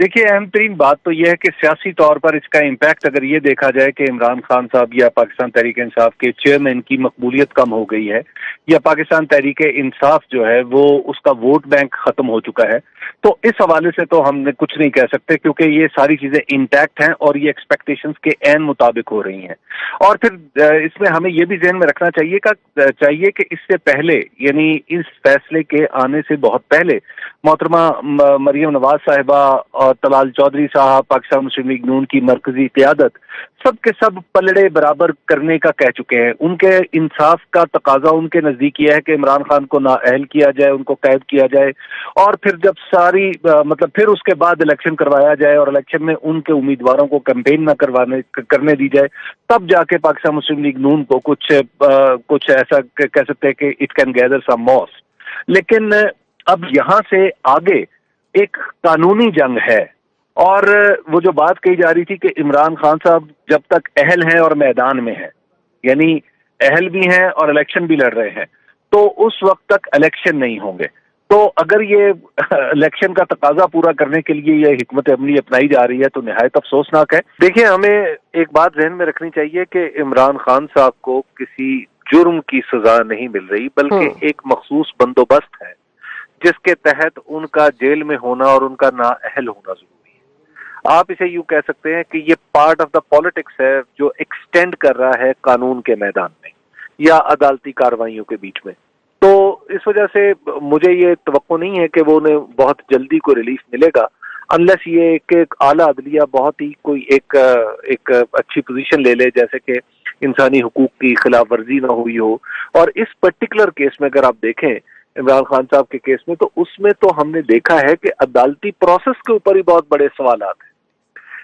देखिए, अहम तरीन बात तो यह है कि सियासी तौर पर इसका इम्पैक्ट अगर ये देखा जाए कि इमरान खान साहब या पाकिस्तान तहरीक इंसाफ के चेयरमैन की मकबूलियत कम हो गई है, या पाकिस्तान तहरीक इंसाफ जो है वो उसका वोट बैंक खत्म हो चुका है, तो इस हवाले से तो हम कुछ नहीं कह सकते, क्योंकि ये सारी चीजें इंटैक्ट हैं और ये एक्सपेक्टेशंस के एन मुताबिक हो रही हैं। और फिर इसमें हमें ये भी जहन में रखना चाहिए कि इससे पहले, यानी इस फैसले के आने से बहुत पहले, मोहतरमा मरियम नवाज साहिबा और तलाल चौधरी साहब, पाकिस्तान मुस्लिम लीग नून की मरकजी क़यादत, सब के सब पलड़े बराबर करने का कह चुके हैं। उनके इंसाफ का तकाजा उनके नजदीक यह है कि इमरान खान को नाअहल किया जाए, उनको कैद किया जाए, और फिर जब सारी फिर उसके बाद इलेक्शन करवाया जाए और इलेक्शन में उनके उम्मीदवारों को कैंपेन न करने दी जाए, तब जाके पाकिस्तान मुस्लिम लीग नून को कुछ ऐसा कह सकते हैं कि it can gather some moss. लेकिन अब यहाँ से आगे एक कानूनी जंग है, और वो जो बात कही जा रही थी कि इमरान खान साहब जब तक अहल हैं और मैदान में हैं, यानी अहल भी हैं और इलेक्शन भी लड़ रहे हैं, तो उस वक्त तक इलेक्शन नहीं होंगे। तो अगर ये इलेक्शन का तकाजा पूरा करने के लिए ये हिकमत अमली अपनाई जा रही है तो निहायत अफसोसनाक है। देखिए, हमें एक बात ज़हन में रखनी चाहिए कि इमरान खान साहब को किसी जुर्म की सजा नहीं मिल रही, बल्कि एक मखसूस बंदोबस्त है जिसके तहत उनका जेल में होना और उनका नाअहल होना जरूरी है। आप इसे यूं कह सकते हैं कि ये पार्ट ऑफ द पॉलिटिक्स है जो एक्सटेंड कर रहा है कानून के मैदान में या अदालती कार्रवाइयों के बीच में। तो इस वजह से मुझे ये तवक्को नहीं है कि वो उन्हें बहुत जल्दी कोई रिलीफ मिलेगा, अनलेस ये कि आला अदलिया बहुत ही कोई एक अच्छी पोजीशन ले ले, जैसे कि इंसानी हुकूक की खिलाफ वर्जी ना हुई हो। और इस पर्टिकुलर केस में अगर आप देखें, इमरान खान साहब के केस में, तो उसमें तो हमने देखा है कि अदालती प्रोसेस के ऊपर ही बहुत बड़े सवालात हैं।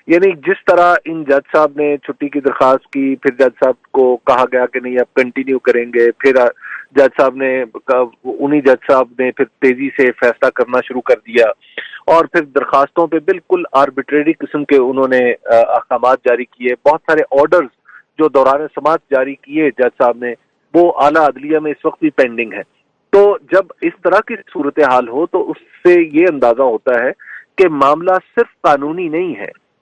यानी जिस तरह इन जज साहब ने छुट्टी की दरखास्त की, फिर जज साहब को कहा गया कि नहीं आप कंटिन्यू करेंगे, फिर उन्हीं जज साहब ने फिर तेजी से फैसला करना शुरू कर दिया, और फिर दरखास्तों पे बिल्कुल आर्बिट्रेरी किस्म के उन्होंने अहकामात जारी किए। बहुत सारे ऑर्डर्स जो दौरान समाअत जारी किए जज साहब ने, वो आला अदलिया में इस वक्त भी पेंडिंग है। तो जब इस तरह की सूरत हाल हो तो उससे ये अंदाजा होता है कि मामला सिर्फ कानूनी नहीं है,